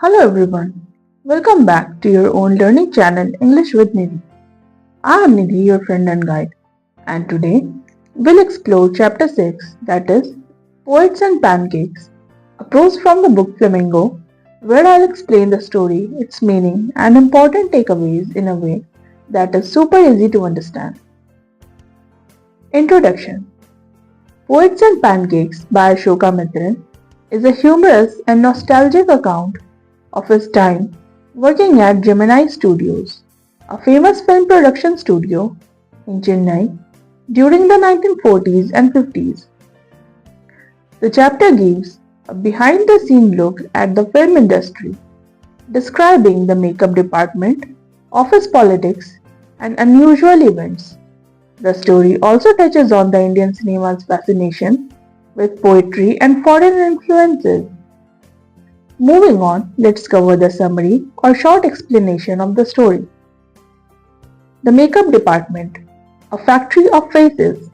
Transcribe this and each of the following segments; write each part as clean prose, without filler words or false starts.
Hello everyone, welcome back to your own learning channel English with Nidhi. I am Nidhi, your friend and guide, and today we'll explore chapter 6, that is Poets and Pancakes, a prose from the book Flamingo, where I'll explain the story, its meaning, and important takeaways in a way that is super easy to understand. Introduction. Poets and Pancakes by Ashoka Mittal is a humorous and nostalgic account of his time working at Gemini Studios, a famous film production studio in Chennai during the 1940s and 50s. The chapter gives a behind-the-scene look at the film industry, describing the makeup department, office politics, and unusual events. The story also touches on the Indian cinema's fascination with poetry and foreign influences. Moving on, let's cover the summary or short explanation of the story. The makeup department, a factory of faces.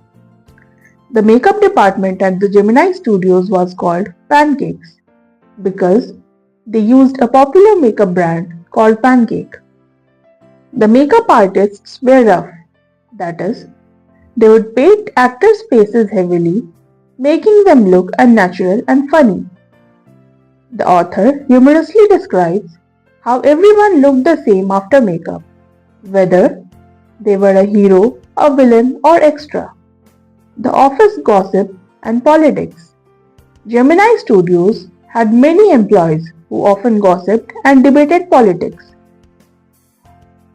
The makeup department at the Gemini Studios was called Pancakes because they used a popular makeup brand called Pancake. The makeup artists were rough, that is, they would paint actors' faces heavily, making them look unnatural and funny. The author humorously describes how everyone looked the same after makeup, whether they were a hero, a villain, or extra. The office gossip and politics. Gemini Studios had many employees who often gossiped and debated politics.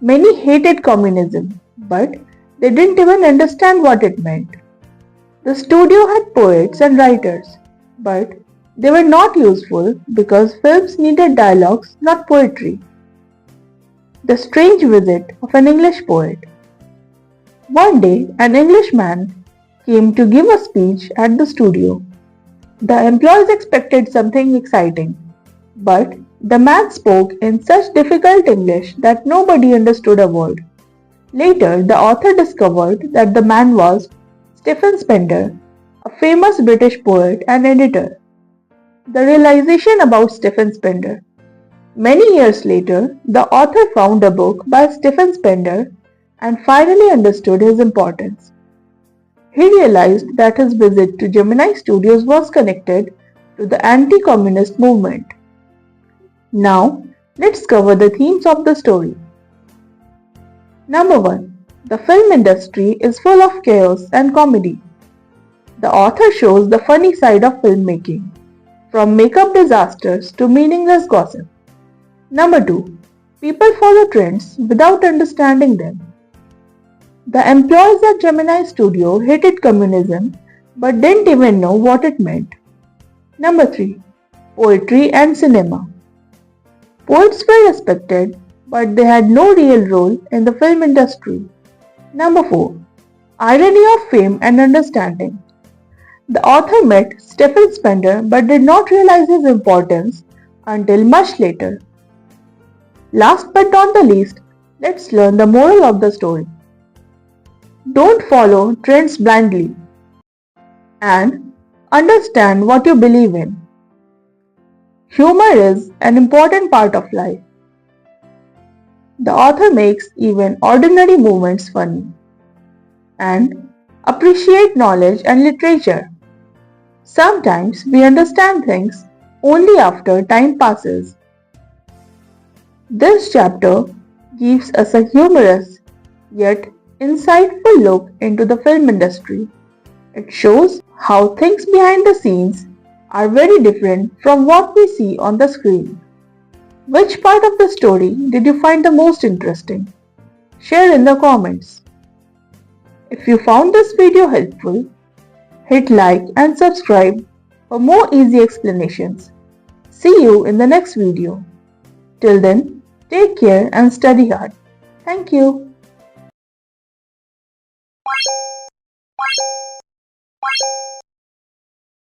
Many hated communism, but they didn't even understand what it meant. The studio had poets and writers, but they were not useful because films needed dialogues, not poetry. The strange visit of an English poet. One day, an Englishman came to give a speech at the studio. The employees expected something exciting, but the man spoke in such difficult English that nobody understood a word. Later, the author discovered that the man was Stephen Spender, a famous British poet and editor. The realization about Stephen Spender. Many years later, the author found a book by Stephen Spender and finally understood his importance. He realized that his visit to Gemini Studios was connected to the anti-communist movement. Now, let's cover the themes of the story. Number 1. The film industry is full of chaos and comedy. The author shows the funny side of filmmaking, from makeup disasters to meaningless gossip. Number 2. People follow trends without understanding them. The employees at Gemini Studio hated communism but didn't even know what it meant. Number 3. Poetry and cinema. Poets were respected, but they had no real role in the film industry. Number 4. Irony of fame and understanding. The author met Stephen Spender but did not realize his importance until much later. Last but not the least, let's learn the moral of the story. Don't follow trends blindly and understand what you believe in. Humor is an important part of life. The author makes even ordinary moments funny. And appreciate knowledge and literature. Sometimes we understand things only after time passes. This chapter gives us a humorous yet insightful look into the film industry. It shows how things behind the scenes are very different from what we see on the screen. Which part of the story did you find the most interesting? Share in the comments. If you found this video helpful, hit like and subscribe for more easy explanations. See you in the next video. Till then, take care and study hard. Thank you.